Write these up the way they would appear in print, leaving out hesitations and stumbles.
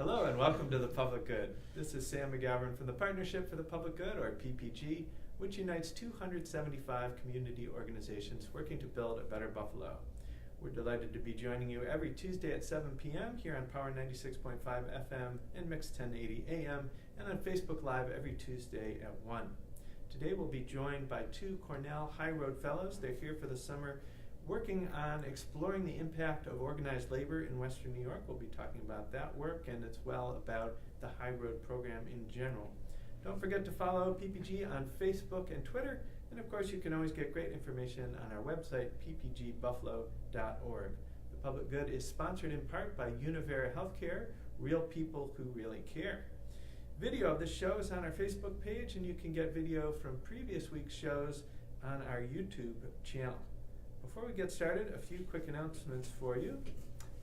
Hello and welcome to The Public Good. This is Sam Magavern from the Partnership for the Public Good, or PPG, which unites 275 community organizations working to build a better Buffalo. We're delighted to be joining you every Tuesday at 7 p.m. here on Power 96.5 FM and Mix 1080 AM, and on Facebook Live every Tuesday at 1. Today we'll be joined by two Cornell High Road Fellows. They're here for the summer working on exploring the impact of organized labor in Western New York. We'll be talking about that work and as well about the High Road program in general. Don't forget to follow PPG on Facebook and Twitter, and of course you can always get great information on our website, ppgbuffalo.org. The Public Good is sponsored in part by Univera Healthcare, real people who really care. Video of this show is on our Facebook page, and you can get video from previous week's shows on our YouTube channel. Before we get started, a few quick announcements for you.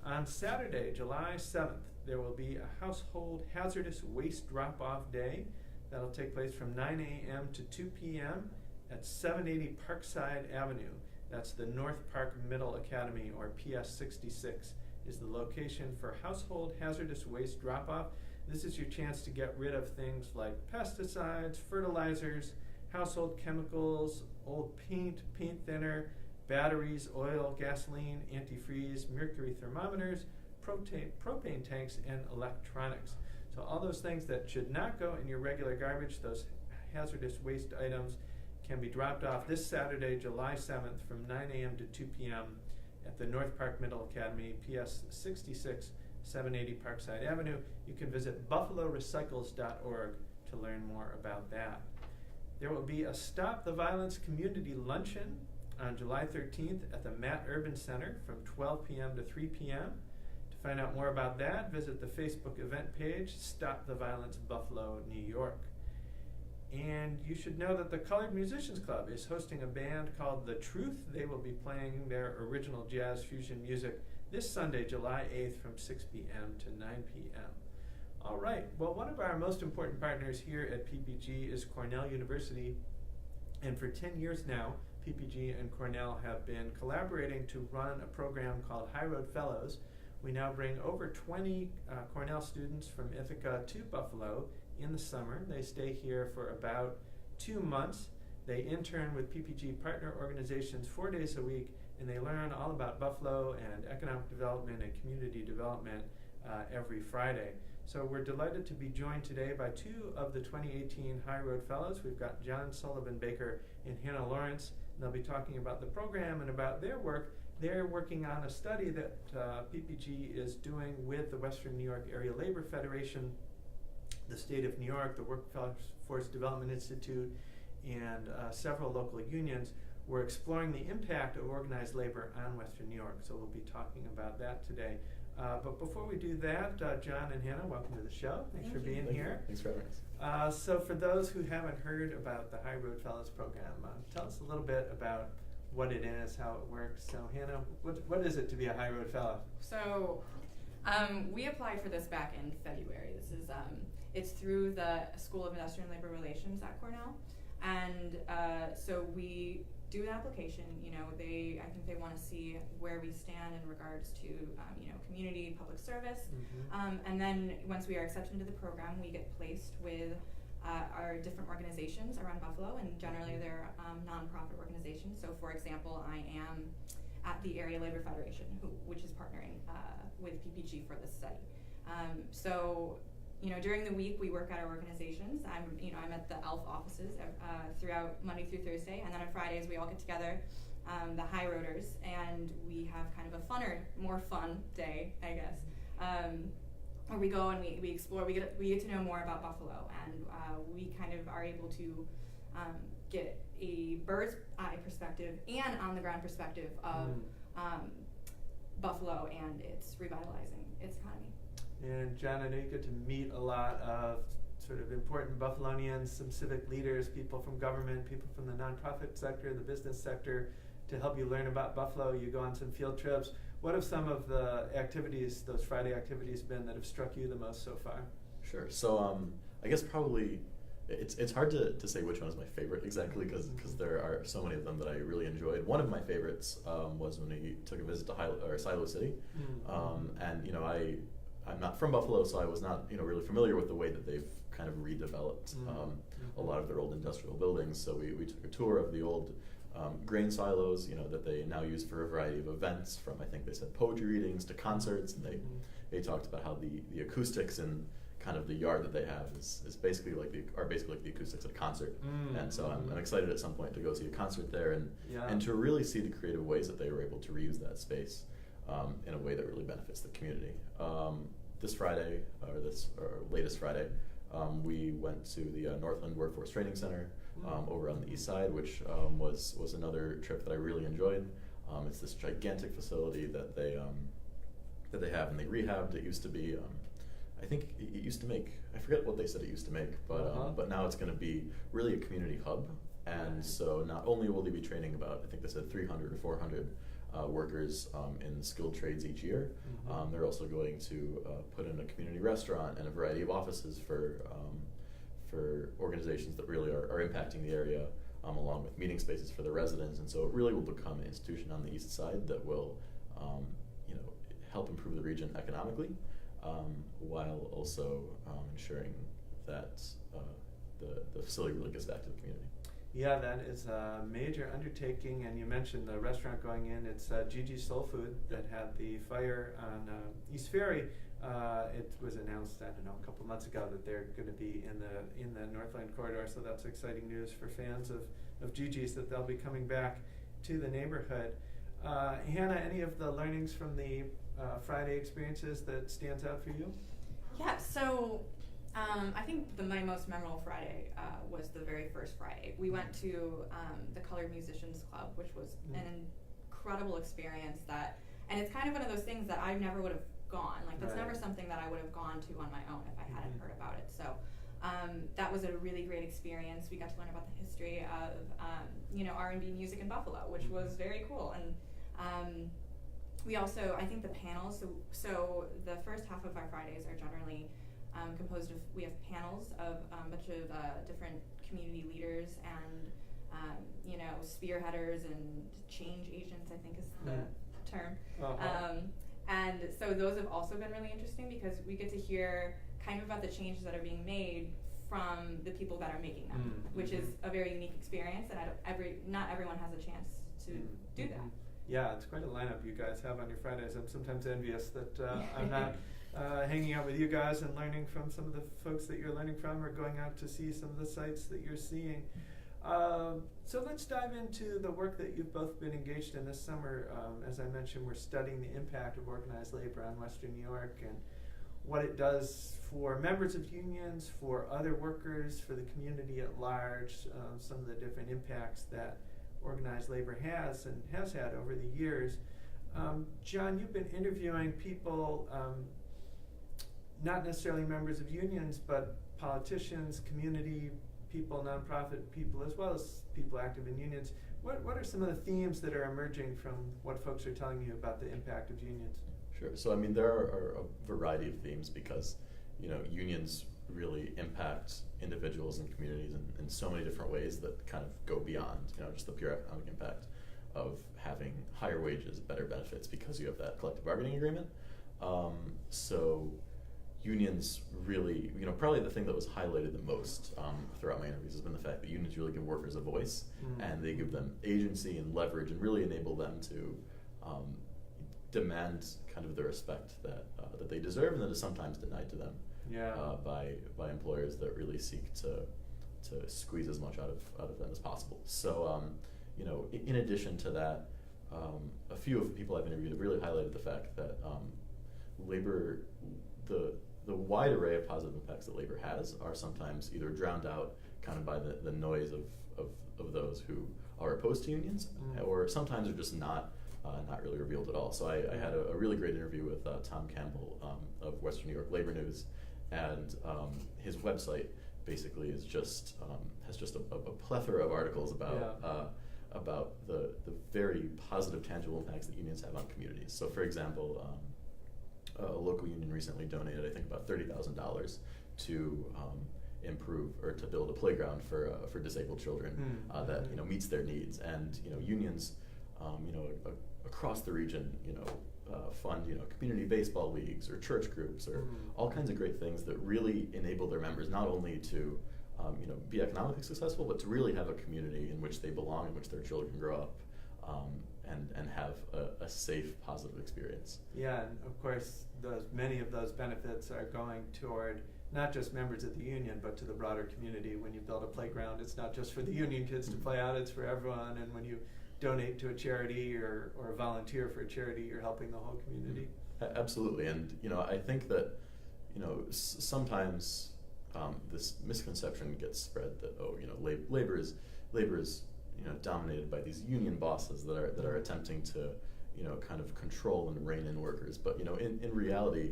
On Saturday, July 7th, there will be a household hazardous waste drop-off day that'll take place from 9 a.m. to 2 p.m. at 780 Parkside Avenue. That's the North Park Middle Academy, or PS 66, is the location for household hazardous waste drop-off. This is your chance to get rid of things like pesticides, fertilizers, household chemicals, old paint, paint thinner, batteries, oil, gasoline, antifreeze, mercury thermometers, propane tanks, and electronics. So all those things that should not go in your regular garbage, those hazardous waste items, can be dropped off this Saturday, July 7th from 9 a.m. to 2 p.m. at the North Park Middle Academy, PS 66, 780 Parkside Avenue. You can visit buffalorecycles.org to learn more about that. There will be a Stop the Violence Community Luncheon on July 13th at the Matt Urban Center from 12 p.m. to 3 p.m. To find out more about that, visit the Facebook event page, Stop the Violence Buffalo, New York. And you should know that the Colored Musicians Club is hosting a band called The Truth. They will be playing their original jazz fusion music this Sunday, July 8th from 6 p.m. to 9 p.m. All right, well, one of our most important partners here at PPG is Cornell University, and for 10 years now, PPG and Cornell have been collaborating to run a program called High Road Fellows. We now bring over 20 Cornell students from Ithaca to Buffalo in the summer. They stay here for about 2 months. They intern with PPG partner organizations 4 days a week, and they learn all about Buffalo and economic development and community development every Friday. So we're delighted to be joined today by two of the 2018 High Road Fellows. We've got John Sullivan Baker and Hannah Lorenc. They'll be talking about the program and about their work. They're working on a study that PPG is doing with the Western New York Area Labor Federation, the State of New York, the Workforce Development Institute, and several local unions. We're exploring the impact of organized labor on Western New York, so we'll be talking about that today. But before we do that, John and Hannah, welcome to the show. Thanks for being here. Thanks for having us. So for those who haven't heard about the High Road Fellows program, tell us a little bit about what it is, how it works. So Hannah, what is it to be a High Road Fellow? So we applied for this back in February. This is it's through the School of Industrial and Labor Relations at Cornell, and so we do an application. You know, I think they want to see where we stand in regards to community public service, and then once we are accepted into the program, we get placed with our different organizations around Buffalo, and generally they're nonprofit organizations. So, for example, I am at the Area Labor Federation, which is partnering with PPG for this study. So, during the week we work at our organizations. I'm at the ELF offices throughout Monday through Thursday, and then on Fridays we all get together, the High Roaders, and we have kind of a more fun day, I guess, where we go and we explore. We get to know more about Buffalo, and we kind of are able to get a bird's eye perspective and on the ground perspective of Buffalo and its revitalizing its economy. And John, I know you get to meet a lot of sort of important Buffalonians, some civic leaders, people from government, people from the nonprofit sector, the business sector, to help you learn about Buffalo. You go on some field trips. What have some of the activities, those Friday activities, been that have struck you the most so far? Sure. So I guess probably it's hard to say which one is my favorite exactly because there are so many of them that I really enjoyed. One of my favorites was when we took a visit to Silo City, and I'm not from Buffalo, so I was not really familiar with the way that they've kind of redeveloped a lot of their old industrial buildings. So we took a tour of the old grain silos, that they now use for a variety of events, from I think they said poetry readings to concerts, and they talked about how the acoustics in kind of the yard that they have is basically like the acoustics at a concert. And so I'm excited at some point to go see a concert there and to really see the creative ways that they were able to reuse that space in a way that really benefits the community. This Friday, or latest Friday, we went to the Northland Workforce Training Center over on the east side, which was another trip that I really enjoyed. It's this gigantic facility that they have, and they rehabbed. It used to be, I think it used to make, I forget what they said it used to make, but now it's going to be really a community hub. And so not only will they be training about, I think they said 300 or 400 workers in skilled trades each year, they're also going to put in a community restaurant and a variety of offices for organizations that really are impacting the area, along with meeting spaces for the residents. And so it really will become an institution on the east side that will help improve the region economically, while also ensuring that the facility really gives back to the community. Yeah, that is a major undertaking, and you mentioned the restaurant going in. It's Gigi's Soul Food that had the fire on East Ferry. It was announced, I don't know, a couple months ago that they're going to be in the Northland corridor, so that's exciting news for fans of Gigi's, that they'll be coming back to the neighborhood. Hannah, any of the learnings from the Friday experiences that stands out for you? Yeah, so I think my most memorable Friday was the very first Friday. We went to the Colored Musicians Club, which was an incredible experience and it's kind of one of those things that I never would have gone. Like, that's never something that I would have gone to on my own if I hadn't heard about it. So that was a really great experience. We got to learn about the history of R&B music in Buffalo, which was very cool. And we also, I think the panels, so the first half of our Fridays are generally composed of, we have panels of a bunch of different community leaders and spearheaders and change agents, I think is the term. And so those have also been really interesting, because we get to hear kind of about the changes that are being made from the people that are making them, which is a very unique experience, and not everyone has a chance to do that. Yeah, it's quite a lineup you guys have on your Fridays. I'm sometimes envious that I'm not hanging out with you guys and learning from some of the folks that you're learning from, or going out to see some of the sites that you're seeing. So let's dive into the work that you've both been engaged in this summer. As I mentioned, we're studying the impact of organized labor on Western New York and what it does for members of unions, for other workers, for the community at large, some of the different impacts that organized labor has and has had over the years. John, you've been interviewing people, not necessarily members of unions, but politicians, community people, nonprofit people, as well as people active in unions. What are some of the themes that are emerging from what folks are telling you about the impact of unions? Sure. So, I mean, there are a variety of themes, because, unions really impact individuals and communities in so many different ways that kind of go beyond, just the pure economic impact of having higher wages, better benefits, because you have that collective bargaining agreement. So unions really, probably the thing that was highlighted the most throughout my interviews has been the fact that unions really give workers a voice, and they give them agency and leverage, and really enable them to demand kind of the respect that they deserve, and that is sometimes denied to them by employers that really seek to squeeze as much out of them as possible. So in addition to that, a few of the people I've interviewed have really highlighted the fact that labor, the wide array of positive impacts that labor has are sometimes either drowned out kind of by the noise of those who are opposed to unions, or sometimes are just not really revealed at all. So I had a really great interview with Tom Campbell of Western New York Labor News, and his website basically is just has just a plethora of articles about the very positive, tangible impacts that unions have on communities. So, for example, a local union recently donated, I think, about $30,000 to improve or to build a playground for disabled children that meets their needs. And unions, across the region, fund, community baseball leagues or church groups or all kinds of great things that really enable their members not only to be economically successful, but to really have a community in which they belong, in which their children grow up, and have a safe, positive experience. Yeah, and of course, many of those benefits are going toward not just members of the union, but to the broader community. When you build a playground, it's not just for the union kids to play out, it's for everyone. And when you donate to a charity or volunteer for a charity, you're helping the whole community. Absolutely, and I think that sometimes this misconception gets spread that labor is dominated by these union bosses that are attempting to kind of control and rein in workers. But in reality,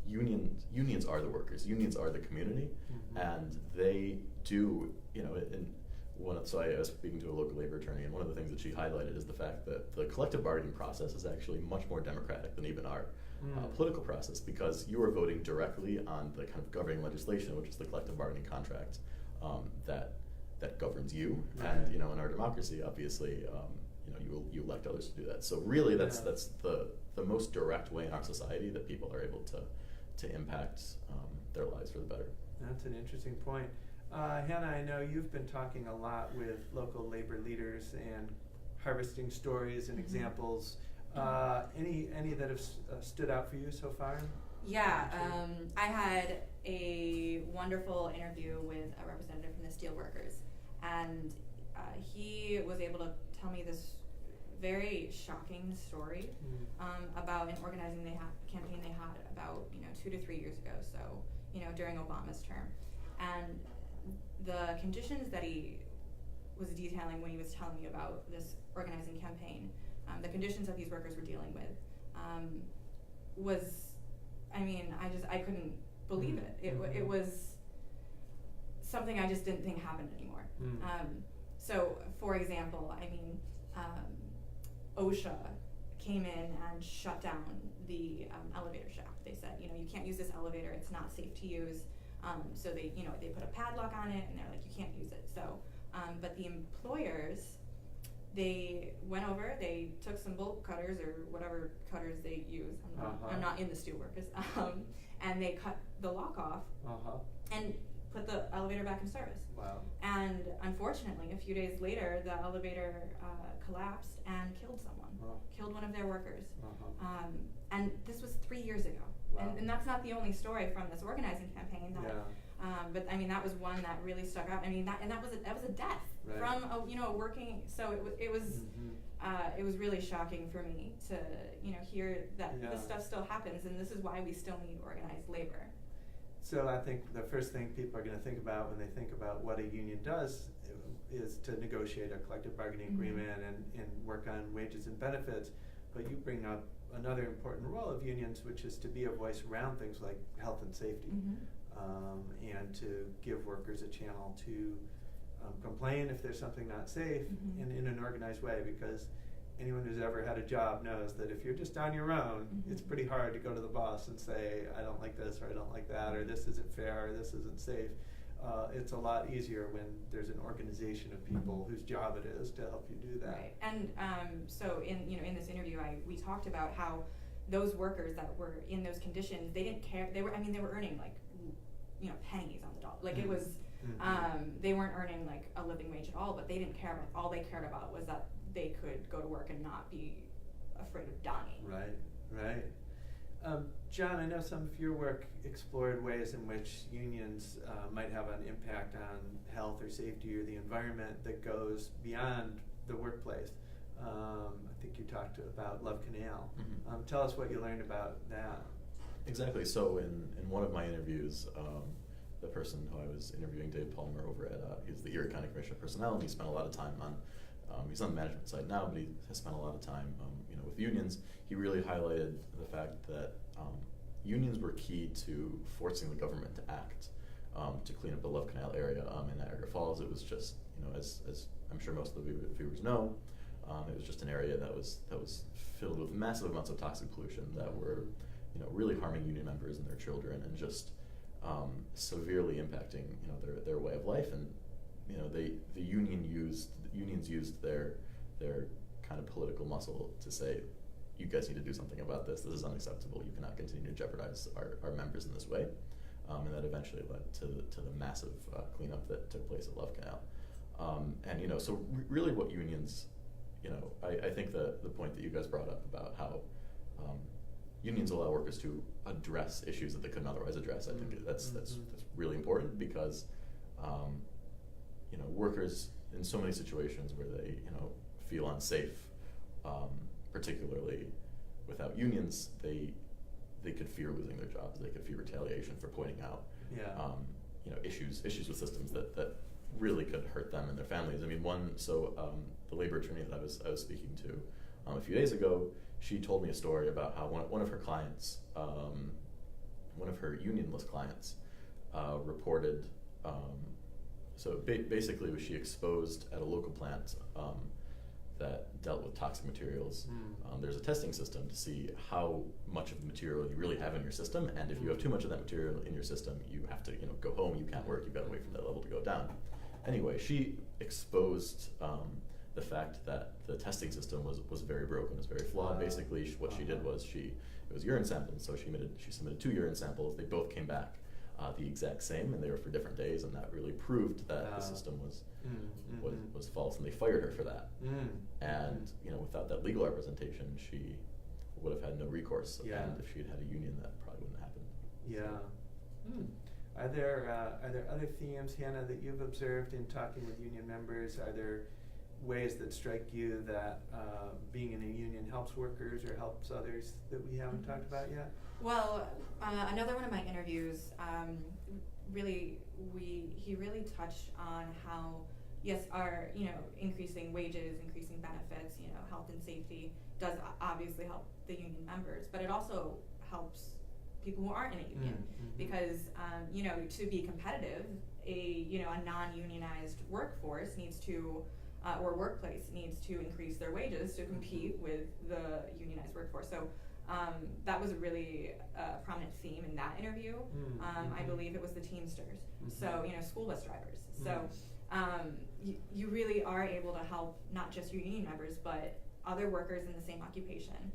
unions are the workers. Unions are the community, and they do so I was speaking to a local labor attorney, and one of the things that she highlighted is the fact that the collective bargaining process is actually much more democratic than even our political process, because you are voting directly on the kind of governing legislation, which is the collective bargaining contract that governs you. Right. And in our democracy, obviously, you elect others to do that. So really, that's the most direct way in our society that people are able to impact their lives for the better. That's an interesting point. Hannah, I know you've been talking a lot with local labor leaders and harvesting stories and examples. Any that have stood out for you so far? Yeah, I had a wonderful interview with a representative from the steelworkers, and he was able to tell me this very shocking story about an organizing campaign they had about 2 to 3 years ago. So during Obama's term, and the conditions that he was detailing when he was telling me about this organizing campaign, the conditions that these workers were dealing with, I couldn't believe it. It was something I just didn't think happened anymore. So, for example, OSHA came in and shut down the elevator shaft. They said, you can't use this elevator; it's not safe to use. So they put a padlock on it, and they're like, you can't use it. So, but the employers, they went over, they took some bolt cutters or whatever cutters they use. I'm not in the steelworkers, and they cut the lock off and put the elevator back in service. Wow. And unfortunately, a few days later, the elevator collapsed and killed someone, killed one of their workers. And this was 3 years ago. Wow. And that's not the only story from this organizing campaign. But that was one that really stuck out. That was a death from a working. So it was really shocking for me to hear that this stuff still happens, and this is why we still need organized labor. So I think the first thing people are going to think about when they think about what a union does is to negotiate a collective bargaining agreement and work on wages and benefits. But you bring up another important role of unions, which is to be a voice around things like health and safety, and to give workers a channel to complain if there's something not safe in an organized way, because anyone who's ever had a job knows that if you're just on your own, it's pretty hard to go to the boss and say, I don't like this, or I don't like that, or this isn't fair, or this isn't safe. It's a lot easier when there's an organization of people whose job it is to help you do that. Right, and so in this interview, we talked about how those workers that were in those conditions, they didn't care. They were earning pennies on the dollar. Like it was, they weren't earning like a living wage at all. But they didn't care about. All they cared about was that they could go to work and not be afraid of dying. Right. John, I know some of your work explored ways in which unions might have an impact on health or safety or the environment that goes beyond the workplace. I think you talked about Love Canal. Tell us what you learned about that. Exactly. So in one of my interviews, the person who I was interviewing, Dave Palmer, over at he's the Erie County Commissioner of Personnel, and he spent a lot of time on he's on the management side now, but he has spent a lot of time with unions. He really highlighted the fact that unions were key to forcing the government to act to clean up the Love Canal area in Niagara Falls. It was just, as I'm sure most of the viewers know, it was just an area that was filled with massive amounts of toxic pollution that were, really harming union members and their children, and just severely impacting, their way of life. And unions used their kind of political muscle to say, you guys need to do something about this. This is unacceptable. You cannot continue to jeopardize our members in this way. And that eventually led to the massive cleanup that took place at Love Canal. And so really what unions, I think the point that you guys brought up about how unions allow workers to address issues that they couldn't otherwise address, I think that's really important, because workers in so many situations where they feel unsafe, particularly without unions, they could fear losing their jobs. They could fear retaliation for pointing out issues with systems that really could hurt them and their families. I mean, the labor attorney that I was speaking to a few days ago, she told me a story about how one of her clients, one of her unionless clients, reported. Basically, was she exposed at a local plant that dealt with toxic materials. There's a testing system to see how much of the material you really have in your system, and if you have too much of that material in your system, you have to go home. You can't work. You've got to wait for that level to go down. Anyway, she exposed the fact that the testing system was very broken, was very flawed. Basically, what she did was it was urine samples, so she submitted 2 urine samples. They both came back the exact same, and they were for different days, and that really proved that the system was false, and they fired her for that. And without that legal representation, she would have had no recourse. And if she had a union, that probably wouldn't have happened. Are there other themes, Hannah, that you've observed in talking with union members? Are there ways that strike you that being in a union helps workers or helps others that we haven't talked about yet? Well, another one of my interviews, he really touched on how, yes, our increasing wages, increasing benefits, health and safety does obviously help the union members, but it also helps people who aren't in a union, because to be competitive, a non-unionized workforce needs to or workplace needs to increase their wages to compete with the unionized workforce. So that was a really prominent theme in that interview. I believe it was the Teamsters, so school bus drivers. So you really are able to help not just your union members, but other workers in the same occupation.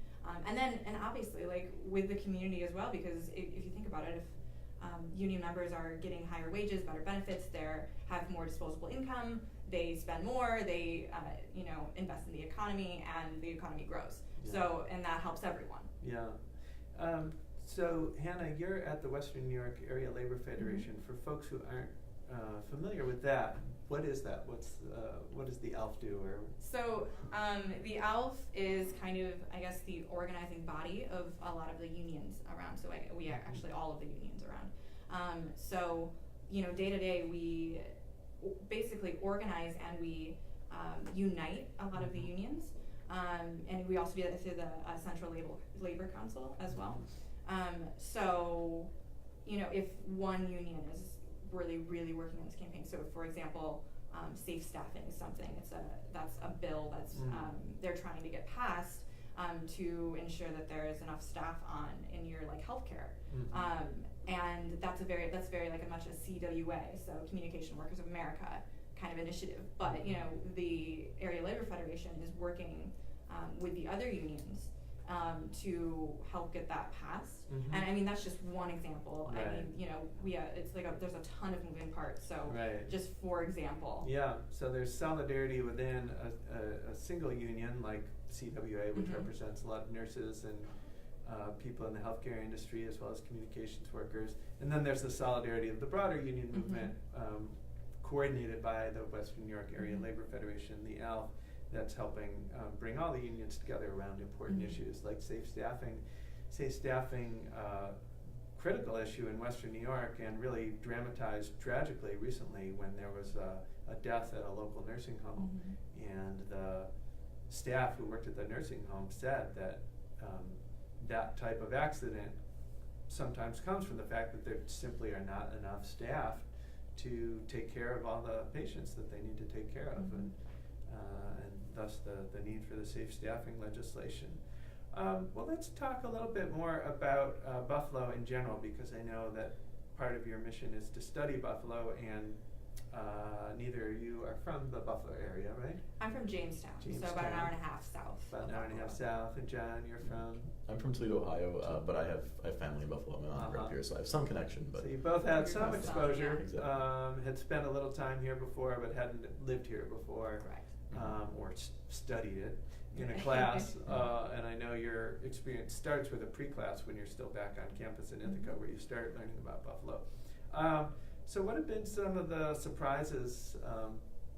And obviously, like, with the community as well, because if you think about it, if union members are getting higher wages, better benefits, they have more disposable income, they spend more, they invest in the economy, and the economy grows. So, and that helps everyone. So Hannah, you're at the Western New York Area Labor Federation. For folks who aren't familiar with that, what is that? What does the ALF do? So the ALF is kind of, I guess, the organizing body of a lot of the unions around. So we are actually all of the unions around. So day to day, we basically organize and we unite a lot of the unions. And we also do that through the Central Labor Council as well. So if one union is really working on this campaign, so for example, safe staffing is something, that's a bill that's they're trying to get passed to ensure that there is enough staff in your healthcare. And that's very like a much a CWA, so Communication Workers of America kind of initiative. But the Area Labor Federation is working with the other unions to help get that passed. And I mean, that's just one example. Right. I mean, it's there's a ton of moving parts. So just for example. So there's solidarity within a single union like CWA, which represents a lot of nurses and people in the healthcare industry, as well as communications workers. And then there's the solidarity of the broader union movement, coordinated by the Western New York Area Labor Federation, the ALF, that's helping bring all the unions together around important issues like safe staffing, critical issue in Western New York, and really dramatized tragically recently when there was a death at a local nursing home. And the staff who worked at the nursing home said that that type of accident sometimes comes from the fact that there simply are not enough staff to take care of all the patients that they need to take care of, and thus the need for the safe staffing legislation. Well, let's talk a little bit more about Buffalo in general, because I know that part of your mission is to study Buffalo and neither of you are from the Buffalo area, right? I'm from Jamestown, so about Jamestown. an hour and a half south. About of an hour and a half Buffalo. south. And John, you're from? I'm from Toledo, Ohio, but I have family in Buffalo. My mom grew up here, so I have some connection. But So you both had You're some both some, exposure, yeah. Exactly. had spent a little time here before, but hadn't lived here before. Correct. Or studied it in a Right. class. And I know your experience starts with a pre-class when you're still back on campus in Ithaca, where you start learning about Buffalo. So what have been some of the surprises,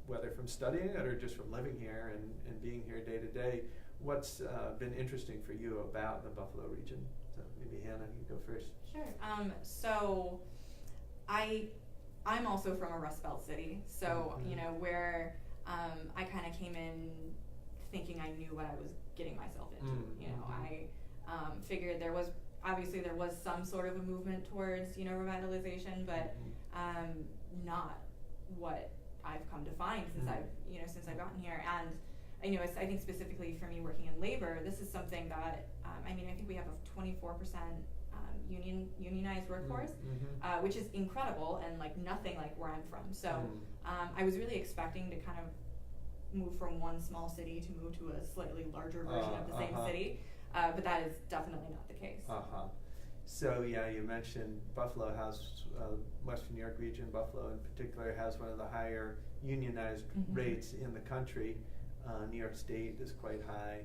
whether from studying it or just from living here and being here day to day? What's been interesting for you about the Buffalo region? So maybe Hannah, you go first. Sure. So I'm also from a Rust Belt city, so Mhm. you know where I kind of came in thinking I knew what I was getting myself into. Mm, You know, mhm. I figured there was some sort of a movement towards revitalization, but not what I've come to find since Mm. since I've gotten here. And I think specifically for me working in labor, this is something that I think we have a 24% unionized workforce, which is incredible and like nothing like where I'm from. So I was really expecting to kind of move from one small city to move to a slightly larger version of the same city, but that is definitely not the case. So yeah, you mentioned Buffalo has, Western New York region, Buffalo in particular, has one of the higher unionized Mhm. rates in the country. New York State is quite high.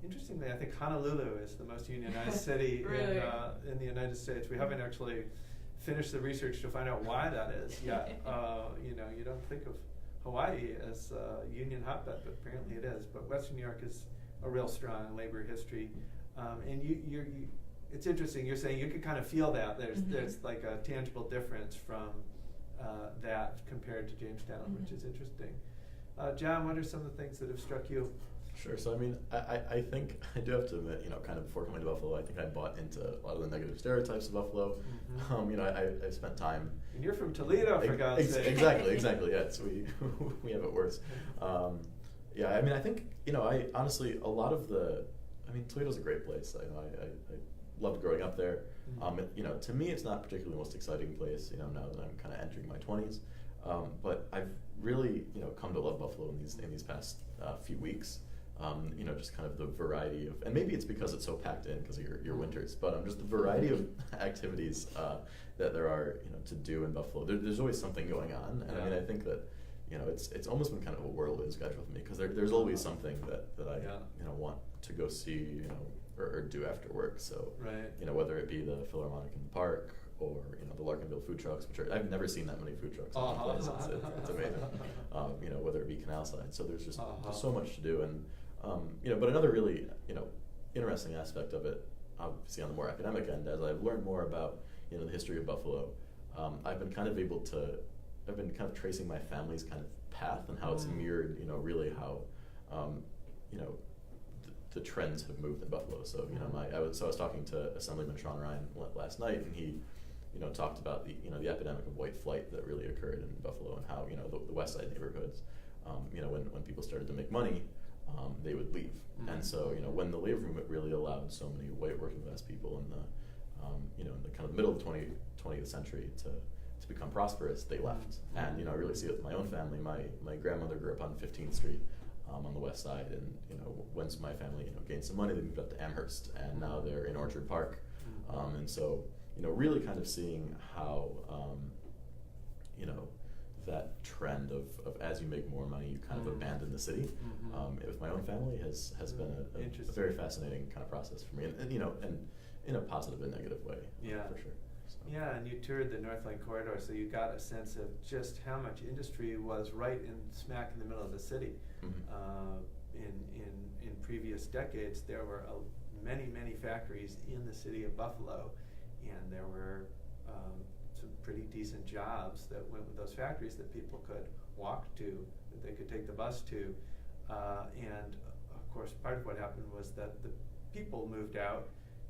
Interestingly, I think Honolulu is the most unionized city Really? in the United States. We haven't actually finished the research to find out why that is yet. You don't think of Hawaii as a union hotbed, but apparently it is. But Western New York is a real strong labor history. And it's interesting, you're saying you can kind of feel that. There's like a tangible difference from that compared to Jamestown, which is interesting. John, what are some of the things that have struck you? Sure. So I think I do have to admit, kind of before coming to Buffalo, I think I bought into a lot of the negative stereotypes of Buffalo. I spent time. And you're from Toledo, for God's sake. Exactly. Yes, we have it worse. I think I honestly a lot of the. Toledo's a great place. I loved growing up there. To me, it's not particularly the most exciting place. Now that I'm kind of entering my 20s, but I've really come to love Buffalo in these past few weeks. Just kind of the variety of, and maybe it's because it's so packed in because of your winters, but just the variety of activities that there are to do in Buffalo. There's always something going on, and I think that it's almost been kind of a whirlwind schedule for me because there's always something that I want to go see or do after work. So whether it be the Philharmonic in the park or the Larkinville food trucks, which I've never seen that many food trucks in one place. It's amazing. Whether it be Canal Side. So there's just so much to do, and but another really interesting aspect of it, obviously on the more academic end, as I've learned more about the history of Buffalo, I've been kind of tracing my family's kind of path and how it's mirrored really how the trends have moved in Buffalo. So I was talking to Assemblyman Sean Ryan last night, and he talked about the epidemic of white flight that really occurred in Buffalo and how the West Side neighborhoods, when people started to make money, they would leave. And so when the labor movement really allowed so many white working class people in the kind of middle of the 20th century to become prosperous, they left. And I really see it with my own family. My grandmother grew up on 15th Street on the West Side, and once my family gained some money, they moved up to Amherst, and now they're in Orchard Park. And so really kind of seeing how that trend of as you make more money, you kind of abandon the city. With my own family has been a very fascinating kind of process for me, and in a positive and negative way. For sure. So. Yeah, and you toured the North Lane corridor, so you got a sense of just how much industry was right in smack in the middle of the city. In previous decades, there were many factories in the city of Buffalo, and there were some pretty decent jobs that went with those factories that people could walk to, that they could take the bus to, and of course part of what happened was that the people moved out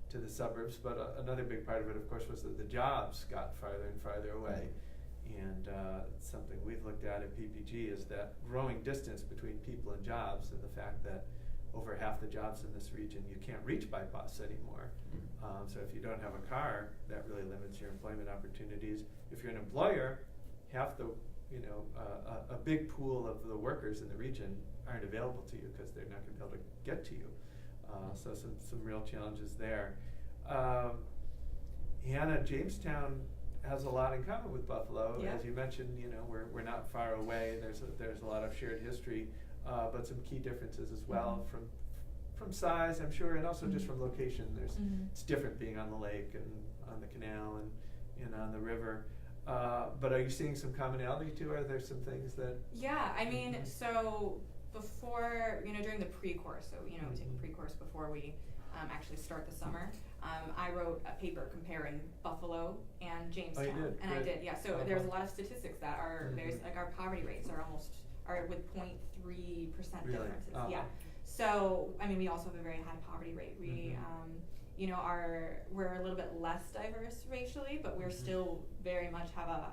to the suburbs, but another big part of it, of course, was that the jobs got farther and farther away. And something we've looked at PPG is that growing distance between people and jobs, and the fact that over half the jobs in this region you can't reach by bus anymore. So if you don't have a car, that really limits your employment opportunities. If you're an employer, half the, a big pool of the workers in the region aren't available to you because they're not going to be able to get to you. So some real challenges there. Hannah, Jamestown has a lot in common with Buffalo. Yeah. As you mentioned, we're not far away. There's a lot of shared history, but some key differences as well from size, I'm sure, and also just from location. It's different being on the lake and on the canal and on the river. But are you seeing some commonality too? Are there some things that? Yeah, I mean, so before, during the pre-course, so, we take a pre-course before we actually start the summer, I wrote a paper comparing Buffalo and Jamestown. Oh, you did? And Great. I did, yeah. So there's a lot of statistics that are, our poverty rates are with 0.3% Really? differences. Uh-huh. Yeah. So, I mean, we also have a very high poverty rate. We, we're a little bit less diverse racially, but we're still very much have a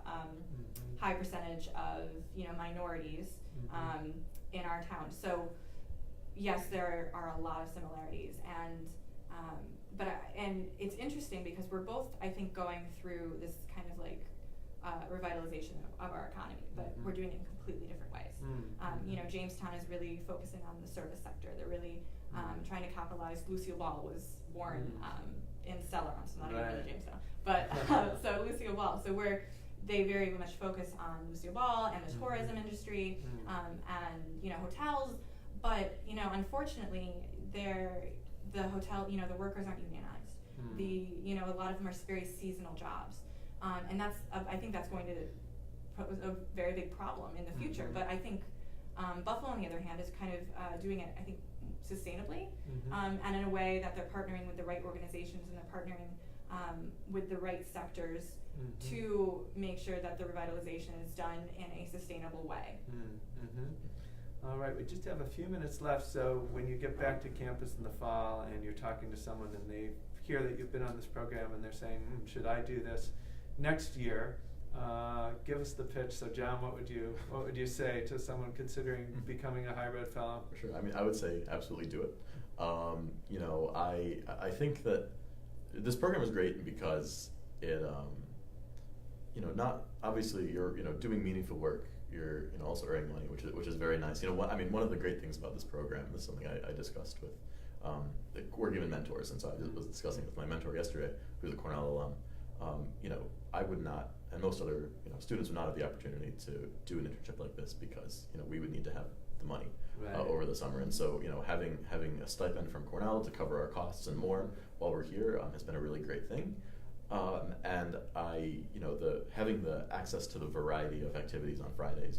high percentage of, minorities in our town. So, yes, there are a lot of similarities, and and it's interesting because we're both, I think, going through this kind of like revitalization of our economy, but we're doing it in completely different ways. Jamestown is really focusing on the service sector. They're really trying to capitalize. Lucille Ball was born in Celeron, so not even in Jamestown, but so Lucille Ball. So they very much focus on Lucille Ball and the tourism industry and hotels, but unfortunately the hotel, the workers aren't unionized. A lot of them are very seasonal jobs, and I think that's going to pose a very big problem in the future. But I think Buffalo, on the other hand, is kind of doing it, I think, sustainably, and in a way that they're partnering with the right organizations and they're partnering with the right sectors to make sure that the revitalization is done in a sustainable way. All right, we just have a few minutes left, so when you get back to campus in the fall and you're talking to someone and they hear that you've been on this program and they're saying, should I do this next year? Give us the pitch. So John, what would you say to someone considering becoming a High Road Fellow? For sure. I mean, I would say absolutely do it. I think that this program is great because it, not obviously you're doing meaningful work. You're also earning money, which is very nice. One of the great things about this program, this is something I discussed with. We're given mentors, and so I was discussing with my mentor yesterday, who's a Cornell alum. I would not, and most other students would not have the opportunity to do an internship like this because we would need to have the money over the summer, and so having a stipend from Cornell to cover our costs and more while we're here has been a really great thing. And having the access to the variety of activities on Fridays,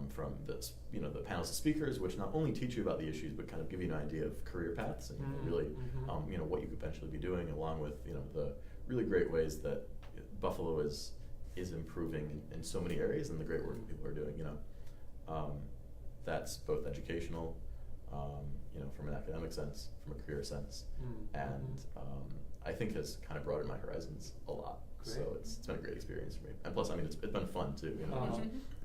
from this, the panels of speakers, which not only teach you about the issues, but kind of give you an idea of career paths and really, what you could eventually be doing, along with, the really great ways that Buffalo is improving in so many areas and the great work that people are doing, that's both educational, from an academic sense, from a career sense, and I think has kind of broadened my horizons a lot. Great. So it's been a great experience for me. And plus, it's been fun too,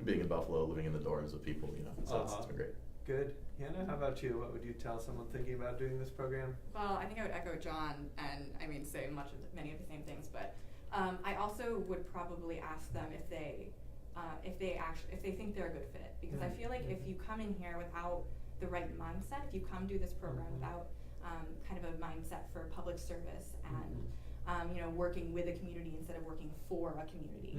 being in Buffalo, living in the dorms with people, so it's been great. Good. Hannah, how about you? What would you tell someone thinking about doing this program? Well, I think I would echo John and say many of the same things, but I also would probably ask them if they think they're a good fit, because I feel like if you come in here without the right mindset, if you come do this program without kind of a mindset for public service and working with a community instead of working for a community,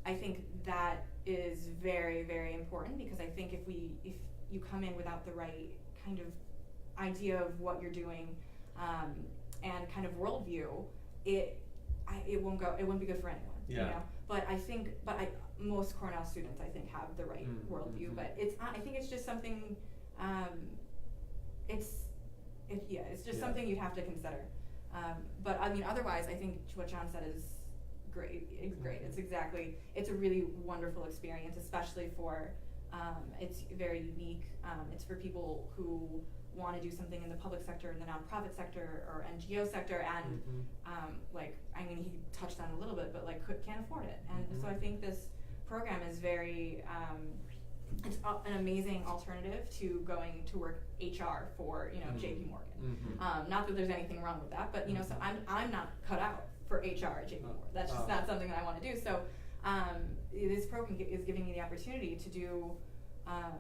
I think that is very, very important, because I think if you come in without the right kind of idea of what you're doing and kind of worldview, it won't be good for anyone. Yeah. But most Cornell students, I think, have the right worldview. But I think it's just something. It's just something you'd have to consider. But otherwise, I think what John said is great. It's great. It's a really wonderful experience, especially for. It's very unique. It's for people who want to do something in the public sector, in the nonprofit sector, or NGO sector, and he touched on it a little bit, but can't afford it. And so I think this program is very. It's an amazing alternative to going to work HR for JP Morgan. Not that there's anything wrong with that, but so I'm not cut out for HR at JP Morgan. That's just not something that I want to do. So This program is giving me the opportunity to do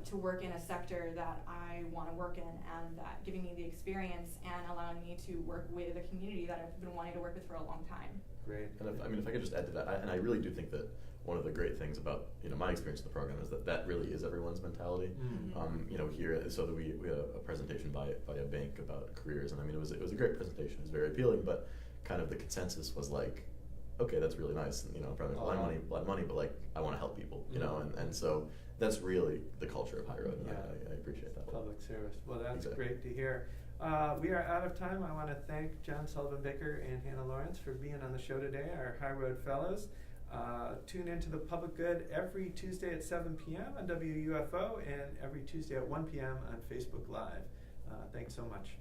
to work in a sector that I want to work in, and that giving me the experience and allowing me to work with a community that I've been wanting to work with for a long time. Great. And if I could just add to that, and I really do think that one of the great things about my experience in the program is that really is everyone's mentality. Mm-hmm. Here, so that we had a presentation by a bank about careers, and it was a great presentation. It was very appealing, but kind of the consensus was like, okay, that's really nice, and probably a lot of money, but like I want to help people, and so that's really the culture of High Road, and I appreciate that. Public service. Well, that's Exactly. great to hear. We are out of time. I want to thank John Sullivan-Baker and Hannah Lorenc for being on the show today, our High Road Fellows. Tune into The Public Good every Tuesday at 7 p.m. on WUFO and every Tuesday at 1 p.m. on Facebook Live. Thanks so much.